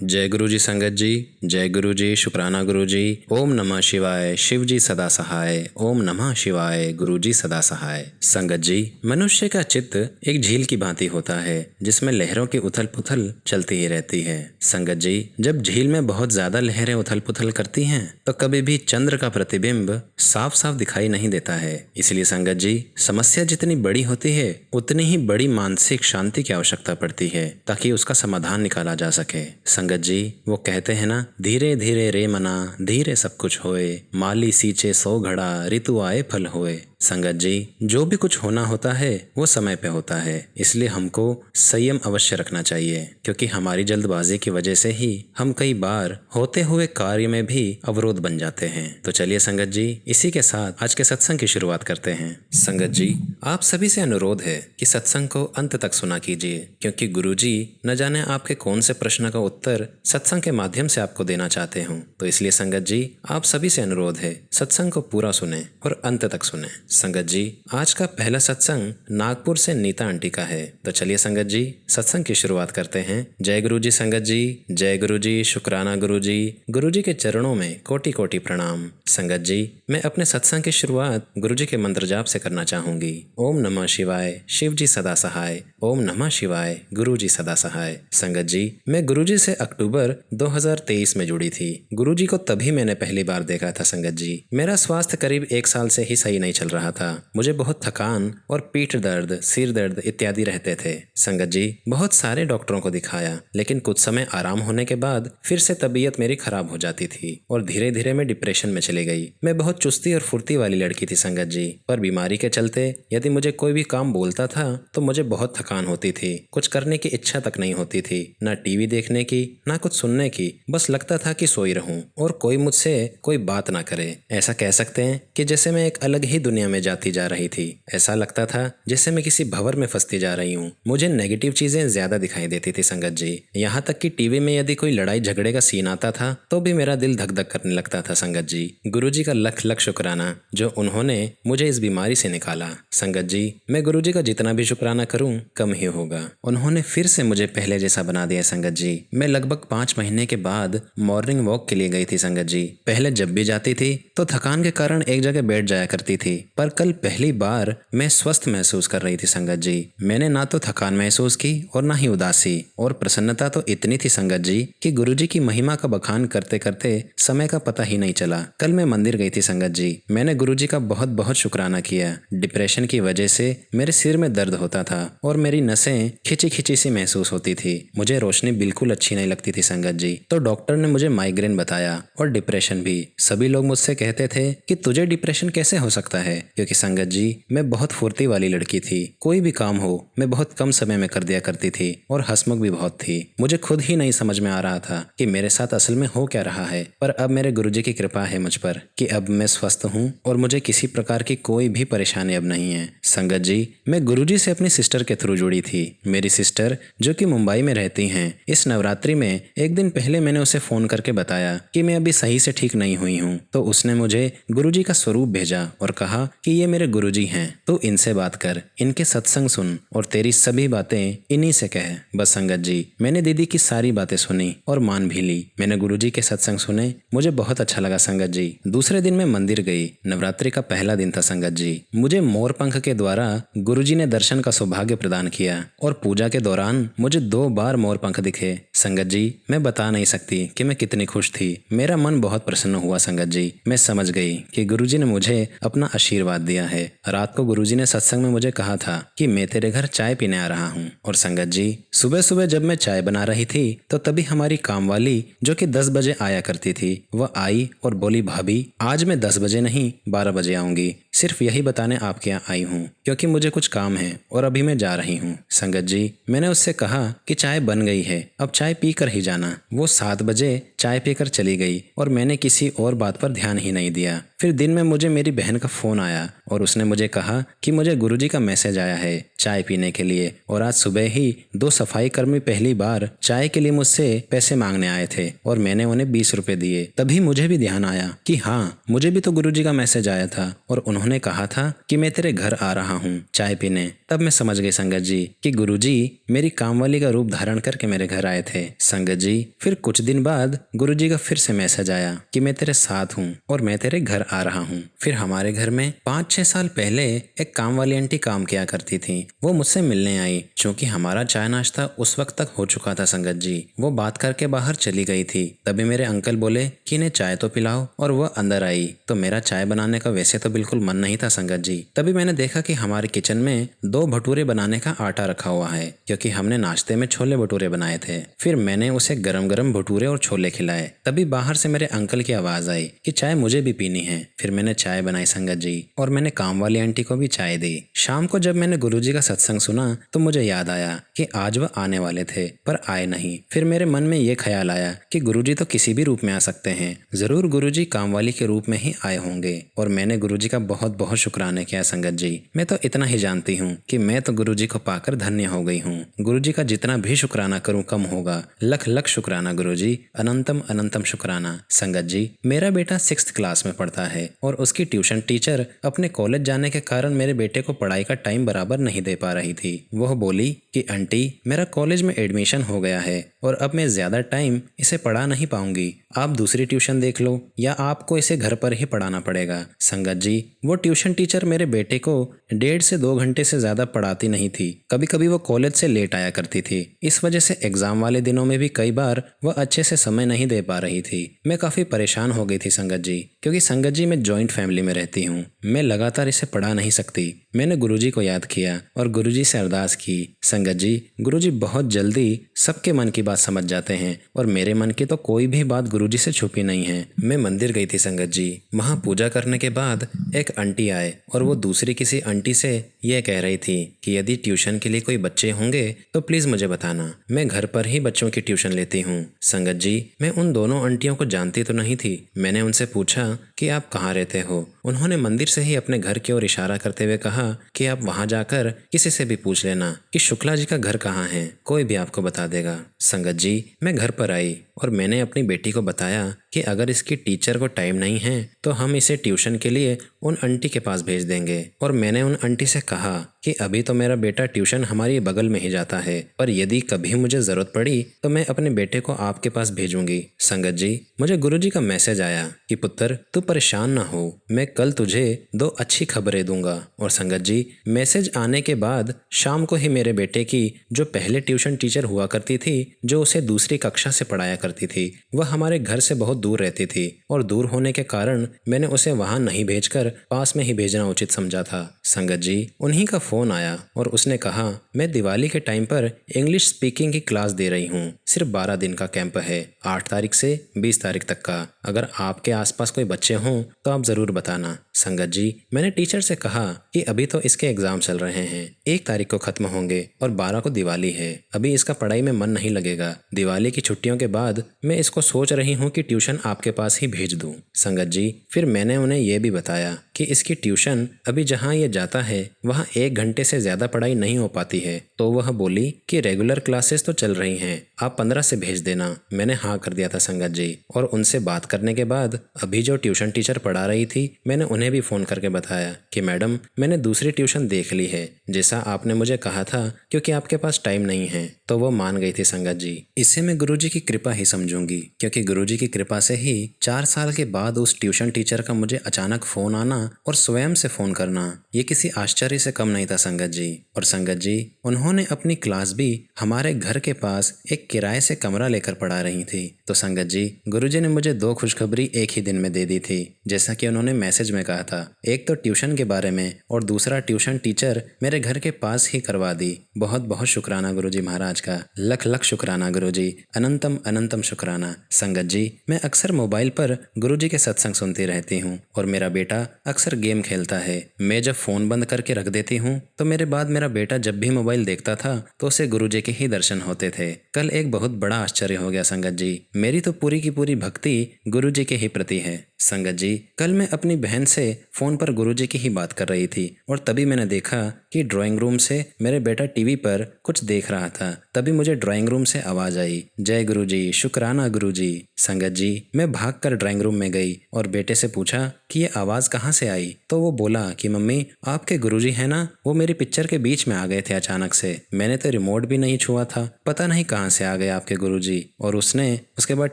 जय गुरु जी संगत जी, जय गुरु जी, शुक्राना गुरु जी। ओम नमः शिवाय, शिव जी सदा सहाय। ओम नमः शिवाय, गुरु जी सदा सहाय। संगत जी, मनुष्य का चित्त एक झील की भांति होता है जिसमें लहरों की उथल पुथल चलती ही रहती है। संगत जी, जब झील में बहुत ज्यादा लहरें उथल पुथल करती हैं तो कभी भी चंद्र का प्रतिबिंब साफ साफ दिखाई नहीं देता है। इसलिए संगत जी, समस्या जितनी बड़ी होती है उतनी ही बड़ी मानसिक शांति की आवश्यकता पड़ती है ताकि उसका समाधान निकाला जा सके। संगत जी, वो कहते हैं ना, धीरे धीरे रे मना, धीरे सब कुछ होए, माली सींचे सो घड़ा, ऋतु आए फल होए। संगत जी, जो भी कुछ होना होता है वो समय पे होता है, इसलिए हमको संयम अवश्य रखना चाहिए, क्योंकि हमारी जल्दबाजी की वजह से ही हम कई बार होते हुए कार्य में भी अवरोध बन जाते हैं। तो चलिए संगत जी, इसी के साथ आज के सत्संग की शुरुआत करते हैं। संगत जी, आप सभी से अनुरोध है कि सत्संग को अंत तक सुना कीजिए, क्योंकि गुरु जी न जाने आपके कौन से प्रश्न का उत्तर सत्संग के माध्यम से आपको देना चाहते हूँ। तो इसलिए संगत जी, आप सभी से अनुरोध है, सत्संग को पूरा सुने और अंत तक सुने। संगत जी, आज का पहला सत्संग नागपुर से नीता आंटी का है। तो चलिए संगत जी, सत्संग की शुरुआत करते हैं। जय गुरु जी संगत जी, जय गुरु जी, शुक्राना गुरु जी। गुरु जी के चरणों में कोटि कोटि प्रणाम। संगत जी, मैं अपने सत्संग की शुरुआत गुरु जी के मंत्र जाप से करना चाहूंगी। ओम नमः शिवाय, शिव जी सदा सहाय। ओम नमः शिवाय, गुरु जी सदा सहाय। संगत जी, मैं गुरु जी से अक्टूबर 2023 में जुड़ी थी। गुरु जी को तभी मैंने पहली बार देखा था। संगत जी, मेरा स्वास्थ्य करीब 1 साल से ही सही नहीं चल रहा था। मुझे बहुत थकान और पीठ दर्द, सिर दर्द इत्यादि रहते थे। संगत जी, बहुत सारे डॉक्टरों को दिखाया, लेकिन कुछ समय आराम होने के बाद फिर से तबीयत मेरी खराब हो जाती थी और धीरे धीरे मैं डिप्रेशन में चली गई। मैं बहुत चुस्ती और फुर्ती वाली लड़की थी संगत जी, पर बीमारी के चलते यदि मुझे कोई भी काम बोलता था तो मुझे बहुत थकान होती थी। कुछ करने की इच्छा तक नहीं होती थी, ना टीवी देखने की, ना कुछ सुनने की। बस लगता था कि सोई रहूं और कोई मुझसे कोई बात ना करे। ऐसा कह सकते हैं कि जैसे मैं एक अलग ही दुनिया में जाती जा रही थी। ऐसा लगता था जैसे मैं किसी भंवर में फंसती जा रही हूँ। मुझे नेगेटिव चीजें ज्यादा दिखाई देती थी संगत जी। यहाँ तक कि टीवी में यदि कोई लड़ाई झगड़े का सीन आता था तो भी मेरा दिल धक धक करने लगता था। संगत जी, गुरु जी का लख लख शुक्राना जो उन्होंने मुझे इस बीमारी से निकाला। संगत जी, मैं गुरु जी का जितना भी शुक्राना करूं कम ही होगा। उन्होंने फिर से मुझे पहले जैसा बना दिया। संगत जी, मैं लगभग 5 महीने के बाद मॉर्निंग वॉक के लिए गई थी। संगत जी, पहले जब भी जाती थी तो थकान के कारण एक जगह बैठ जाया करती थी, पर कल पहली बार मैं स्वस्थ महसूस कर रही थी। संगत जी, मैंने ना तो थकान महसूस की और ना ही उदासी, और प्रसन्नता तो इतनी थी संगत जी कि गुरु जी की महिमा का बखान करते करते समय का पता ही नहीं चला। कल मैं मंदिर गई थी संगत जी, मैंने गुरु जी का बहुत बहुत शुक्राना किया। डिप्रेशन की वजह से मेरे सिर में दर्द होता था और मेरी नसें खिंची खिंची सी महसूस होती थी। मुझे रोशनी बिल्कुल अच्छी नहीं लगती थी संगत जी, तो डॉक्टर ने मुझे माइग्रेन बताया और डिप्रेशन भी। सभी लोग मुझसे कहते थे कि तुझे डिप्रेशन कैसे हो सकता है, क्योंकि संगत जी मैं बहुत फुर्ती वाली लड़की थी। कोई भी काम हो मैं बहुत कम समय में कर दिया करती थी और हंसमुख भी बहुत थी। मुझे खुद ही नहीं समझ में आ रहा था कि मेरे साथ असल में हो क्या रहा है, पर अब मेरे गुरुजी की कृपा है मुझ पर कि अब मैं स्वस्थ हूँ और मुझे किसी प्रकार की कोई भी परेशानी अब नहीं है। संगत जी, मैं गुरुजी से अपनी सिस्टर के थ्रू जुड़ी थी। मेरी सिस्टर जो कि मुंबई में रहती हैं, इस नवरात्रि में एक दिन पहले मैंने उसे फोन करके बताया कि मैं अभी सही से ठीक नहीं हुई हूँ, तो उसने मुझे गुरुजी का स्वरूप भेजा और कहा कि ये मेरे गुरुजी हैं, तो इनसे बात कर, इनके सत्संग सुन और तेरी सभी बातें इन्हीं से कह। बस संगत जी, मैंने दीदी की सारी बातें सुनी और मान भी ली। मैंने गुरुजी के सत्संग सुने, मुझे बहुत अच्छा लगा संगत जी। दूसरे दिन मैं मंदिर गई। नवरात्रि का पहला दिन था संगत जी। मुझे मोर पंख के द्वारा गुरुजी ने दर्शन का सौभाग्य प्रदान किया और पूजा के दौरान मुझे 2 बार मोर पंख दिखे। संगत जी, मैं बता नहीं सकती कि मैं कितनी खुश थी। मेरा मन बहुत प्रसन्न हुआ संगत जी। मैं समझ गई कि गुरुजी ने मुझे अपना आशीर्वाद दिया है। रात को गुरुजी ने सत्संग में मुझे कहा था कि मैं तेरे घर चाय पीने आ रहा हूँ। और संगत जी, सुबह सुबह जब मैं चाय बना रही थी तो तभी हमारी कामवाली जो कि 10 बजे आया करती थी वह आई और बोली, भाभी आज मैं 10 बजे नहीं 12 बजे आऊंगी। सिर्फ यही बताने आपके यहाँ आई हूँ, क्योंकि मुझे कुछ काम है और अभी मैं जा रही हूँ। संगत जी, मैंने उससे कहा कि चाय बन गई है, अब चाय पी कर ही जाना। वो 7 बजे चाय पीकर चली गई और मैंने किसी और बात पर ध्यान ही नहीं दिया। फिर दिन में मुझे मेरी बहन का फोन आया और उसने मुझे कहा कि मुझे गुरुजी का मैसेज आया है चाय पीने के लिए, और आज सुबह ही 2 सफाई कर्मी पहली बार चाय के लिए मुझसे पैसे मांगने आए थे और मैंने उन्हें 20 रुपए दिए। तभी मुझे भी ध्यान आया कि हाँ, मुझे भी तो गुरुजी का मैसेज आया था और उन्होंने कहा था कि मैं तेरे घर आ रहा हूँ चाय पीने। तब मैं समझ गई संगत जी कि गुरुजी मेरी कामवाली का रूप धारण करके मेरे घर आए थे। संगत जी, फिर कुछ दिन बाद गुरुजी का फिर से मैसेज आया कि मैं तेरे साथ हूँ और मैं तेरे घर आ रहा हूँ। फिर हमारे घर में 5-6 साल पहले एक काम वाली आंटी काम किया करती थी। वो मुझसे मिलने आई क्योंकि हमारा चाय नाश्ता उस वक्त तक हो चुका था संगत जी। वो बात करके बाहर चली गई थी। तभी मेरे अंकल बोले कि इन्हें चाय तो पिलाओ, और वह अंदर आई तो मेरा चाय बनाने का वैसे तो बिल्कुल मन नहीं था संगत जी। तभी मैंने देखा कि हमारे किचन में 2 भटूरे बनाने का आटा रखा हुआ है क्योंकि हमने नाश्ते में छोले भटूरे बनाए थे। फिर मैंने उसे गरम गरम भटूरे और छोले खिलाए। तभी बाहर से मेरे अंकल की आवाज आई कि चाय मुझे भी पीनी है। फिर मैंने चाय बनाई संगत जी और मैंने काम वाली आंटी को भी चाय दी। शाम को जब मैंने गुरुजी का सत्संग सुना तो मुझे याद आया कि आज वह आने वाले थे पर आए नहीं। फिर मेरे मन में ये ख्याल आया कि गुरुजी तो किसी भी रूप में आ सकते हैं, जरूर गुरुजी कामवाली के रूप में ही आए होंगे। और मैंने गुरुजी का बहुत बहुत शुक्राना किया संगत जी। मैं तो इतना ही जानती हूँ कि मैं तो गुरुजी को पाकर धन्य हो गई हूँ। गुरुजी का जितना भी शुक्राना करूँ कम होगा। लख लख शुक्राना गुरुजी, अनंतम अनंतम शुक्राना। संगत जी, मेरा बेटा 6th क्लास में पढ़ता है और उसकी ट्यूशन टीचर अपने कॉलेज जाने के कारण मेरे बेटे को पढ़ाई का टाइम बराबर नहीं दे पा रही थी। वह बोली कि आंटी, मेरा कॉलेज में एडमिशन हो गया है और अब मैं ज्यादा टाइम इसे पढ़ा नहीं पाऊंगी, आप दूसरी ट्यूशन देख लो या आपको इसे घर पर ही पढ़ाना पड़ेगा। संगत जी, वो ट्यूशन टीचर मेरे बेटे को 1.5 से 2 घंटे से ज्यादा पढ़ाती नहीं थी। कभी कभी वो कॉलेज से लेट आया करती थी। इस वजह से एग्जाम वाले दिनों में भी कई बार वह अच्छे से समय नहीं दे पा रही थी। मैं काफी परेशान हो गई थी संगत जी, क्योंकि संगत जी मैं जॉइंट फैमिली में रहती हूँ। मैं लगातार इसे पढ़ा नहीं सकती। मैंने गुरुजी को याद किया और गुरुजी से अरदास की। संगत जी, गुरुजी बहुत जल्दी सबके मन की बात समझ जाते हैं और मेरे मन की तो कोई भी बात गुरुजी से छुपी नहीं है। मैं मंदिर गई थी संगत जी। वहाँ पूजा करने के बाद एक आंटी आए और वो दूसरी किसी आंटी से यह कह रही थी कि यदि ट्यूशन के लिए कोई बच्चे होंगे तो प्लीज मुझे बताना, मैं घर पर ही बच्चों की ट्यूशन लेती हूँ। संगत जी, मैं उन दोनों आंटियों को जानती तो नहीं थी। मैंने उनसे पूछा कि आप कहाँ रहते हो। उन्होंने मंदिर से ही अपने घर की ओर इशारा करते हुए कहा कि आप वहां जाकर किसी से भी पूछ लेना कि शुक्ला जी का घर कहाँ है, कोई भी आपको बता देगा। संगत जी, मैं घर पर आई और मैंने अपनी बेटी को बताया कि अगर इसकी टीचर को टाइम नहीं है तो हम इसे ट्यूशन के लिए उन आंटी के पास भेज देंगे। और मैंने उन आंटी से कहा कि अभी तो मेरा बेटा ट्यूशन हमारी बगल में ही जाता है, पर यदि कभी मुझे जरूरत पड़ी तो मैं अपने बेटे को आपके पास भेजूंगी। संगत जी, मुझे गुरुजी का मैसेज आया कि पुत्र तू परेशान ना हो, मैं कल तुझे 2 अच्छी खबरें दूंगा। और संगत जी, मैसेज आने के बाद शाम को ही मेरे बेटे की जो पहले ट्यूशन टीचर हुआ करती थी, जो उसे दूसरी कक्षा से पढ़ाया करती थी, वह हमारे घर से बहुत दूर रहती थी और दूर होने के कारण मैंने उसे वहां नहीं भेजकर पास में ही भेजना उचित समझा था। संगत जी, उन्हीं का फोन आया और उसने कहा मैं दिवाली के टाइम पर इंग्लिश स्पीकिंग की क्लास दे रही हूँ। सिर्फ 12 दिन का कैंप है, 8 तारीख से 20 तारीख तक का। अगर आपके आसपास कोई बच्चे हों तो आप जरूर बताना। संगत जी, मैंने टीचर से कहा कि अभी तो इसके एग्जाम चल रहे हैं, 1 तारीख को खत्म होंगे और 12 को दिवाली है। अभी इसका पढ़ाई में मन नहीं लगेगा। दिवाली की छुट्टियों के बाद मैं इसको सोच रही हूँ कि ट्यूशन आपके पास ही भेज दूँ। संगत जी, फिर मैंने उन्हें यह भी बताया कि इसकी ट्यूशन अभी जहाँ ये जाता है वहाँ 1 घंटे से ज्यादा पढ़ाई नहीं हो पाती है। तो वह बोली कि रेगुलर क्लासेस तो चल रही हैं, आप 15 से भेज देना। मैंने हाँ कर दिया था संगत जी। और उनसे बात करने के बाद अभी जो ट्यूशन टीचर पढ़ा रही थी, मैंने उन्हें भी फोन करके बताया कि मैडम मैंने दूसरी ट्यूशन देख ली है, जैसा आपने मुझे कहा था, क्योंकि आपके पास टाइम नहीं है। तो वो मान गई थी संगत जी। इसे मैं गुरुजी की कृपा ही समझूंगी, क्योंकि गुरुजी की कृपा से ही 4 साल के बाद उस ट्यूशन टीचर का मुझे अचानक फोन आना और स्वयं से फोन करना, ये किसी आश्चर्य से कम नहीं था संगत जी। और संगत जी, उन्होंने अपनी क्लास भी हमारे घर के पास एक किराए से कमरा लेकर पढ़ा रही थी। तो संगत जी, गुरुजी ने मुझे 2 खुशखबरी एक ही दिन में दे दी थी, जैसा कि उन्होंने मैसेज में कहा था। एक तो ट्यूशन के बारे में और दूसरा ट्यूशन टीचर मेरे घर के पास ही करवा दी। बहुत बहुत शुक्राना गुरुजी महाराज का, लख लख शुक्राना गुरुजी, अनंतम अनंतम शुक्राना। संगत जी, मैं अक्सर मोबाइल पर गुरुजी के सत्संग सुनती रहती हूँ और मेरा बेटा अक्सर गेम खेलता है। मैं जब फोन बंद करके रख देती हूँ तो मेरे बाद मेरा बेटा जब भी मोबाइल देखता था तो उसे गुरुजी के ही दर्शन होते थे। कल एक बहुत बड़ा आश्चर्य हो गया संगत जी। मेरी तो पूरी की पूरी भक्ति गुरुजी के ही प्रति है। संगत जी, कल मैं अपनी बहन से फोन पर गुरुजी की ही बात कर रही थी और तभी मैंने देखा कि ड्राइंग रूम से मेरे बेटा टीवी पर कुछ देख रहा था। तभी मुझे ड्राइंग रूम से आवाज आई, जय गुरुजी, शुक्राना गुरुजी। संगत जी, मैं भागकर ड्राइंग रूम में गई और बेटे से पूछा कि ये आवाज कहाँ से आई। तो वो बोला कि मम्मी, आपके गुरुजी है ना, वो मेरी पिक्चर के बीच में आ गए थे अचानक से। मैंने तो रिमोट भी नहीं छुआ था, पता नहीं कहाँ से आ गए आपके गुरुजी। और उसके बाद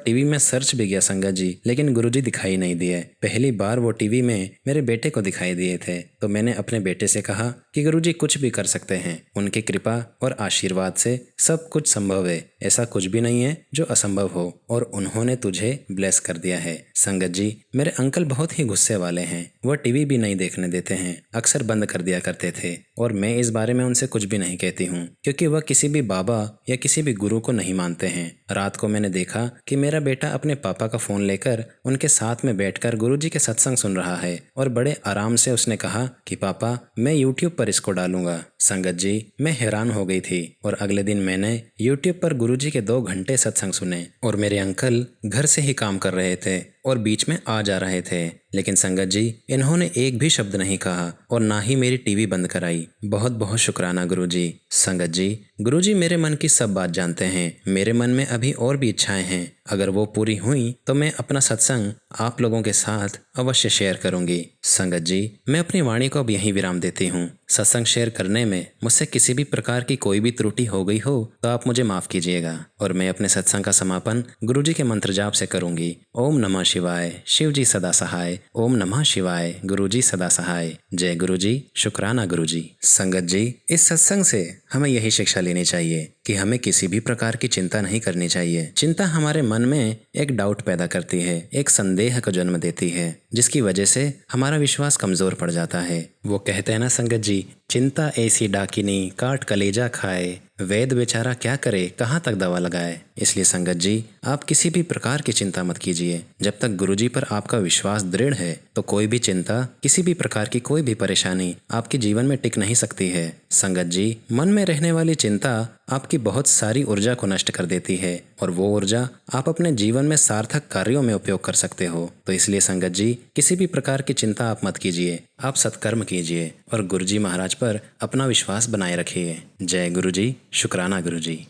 टीवी में सर्च भी किया संगत जी, लेकिन गुरुजी दिखाई नहीं दिए। पहली बार वो टीवी में मेरे बेटे को दिखाई दिए थे। तो मैंने अपने बेटे से कहा कि गुरुजी कुछ भी कर सकते हैं, उनकी कृपा और आशीर्वाद से सब कुछ संभव है, ऐसा कुछ भी नहीं है जो असंभव हो, और उन्होंने तुझे ब्लेस कर दिया है। संगत जी, मेरे अंकल बहुत ही गुस्से वाले हैं, वह टीवी भी नहीं देखने देते हैं, अक्सर बंद कर दिया करते थे। और मैं इस बारे में उनसे कुछ भी नहीं कहती हूँ क्योंकि वह किसी भी बाबा या किसी भी गुरु को नहीं मानते हैं। रात को मैंने देखा कि मेरा बेटा अपने पापा का फोन लेकर उनके साथ में बैठकर गुरुजी के सत्संग सुन रहा है और बड़े आराम से उसने कहा कि पापा, मैं यूट्यूब पर इसको डालूंगा। संगत जी, मैं हैरान हो गई थी और अगले दिन मैंने यूट्यूब पर गुरुजी के 2 घंटे सत्संग सुने। और मेरे अंकल घर से ही काम कर रहे थे और बीच में आ जा रहे थे, लेकिन संगत जी, इन्होंने एक भी शब्द नहीं कहा और ना ही मेरी टीवी बंद कराई। बहुत बहुत शुक्राना गुरुजी। संगत जी, गुरुजी मेरे मन की सब बात जानते हैं। मेरे मन में अभी और भी इच्छाएं हैं, अगर वो पूरी हुई तो मैं अपना सत्संग आप लोगों के साथ अवश्य शेयर करूंगी। संगत जी, मैं अपनी वाणी को अब यहीं विराम देती हूँ। सत्संग शेयर करने में मुझसे किसी भी प्रकार की कोई भी त्रुटि हो गई हो तो आप मुझे माफ कीजिएगा और मैं अपने सत्संग का समापन गुरुजी के मंत्र जाप से करूंगी। ओम नमः शिवाय, शिव जी सदा सहाय। ओम नमः शिवाय, गुरुजी सदा सहाय। जय गुरुजी, शुक्राना गुरुजी। संगत जी, इस सत्संग से हमें यही शिक्षा लेनी चाहिए कि हमें किसी भी प्रकार की चिंता नहीं करनी चाहिए। चिंता हमारे मन में एक डाउट पैदा करती है, एक संदेह को जन्म देती है, जिसकी वजह से हमारा विश्वास कमजोर पड़ जाता है। वो कहते हैं ना संगत जी, चिंता ऐसी डाकिनी काट कलेजा खाए, वैद बेचारा क्या करे कहाँ तक दवा लगाए। इसलिए संगत जी, आप किसी भी प्रकार की चिंता मत कीजिए। जब तक गुरुजी पर आपका विश्वास दृढ़ है तो कोई भी चिंता, किसी भी प्रकार की कोई भी परेशानी आपके जीवन में टिक नहीं सकती है। संगत जी, मन में रहने वाली चिंता आपकी बहुत सारी ऊर्जा को नष्ट कर देती है और वो ऊर्जा आप अपने जीवन में सार्थक कार्यों में उपयोग कर सकते हो। तो इसलिए संगत जी, किसी भी प्रकार की चिंता आप मत कीजिए, आप सत्कर्म कीजिए और गुरुजी महाराज पर अपना विश्वास बनाए रखिए। जय गुरुजी, शुक्राना गुरुजी।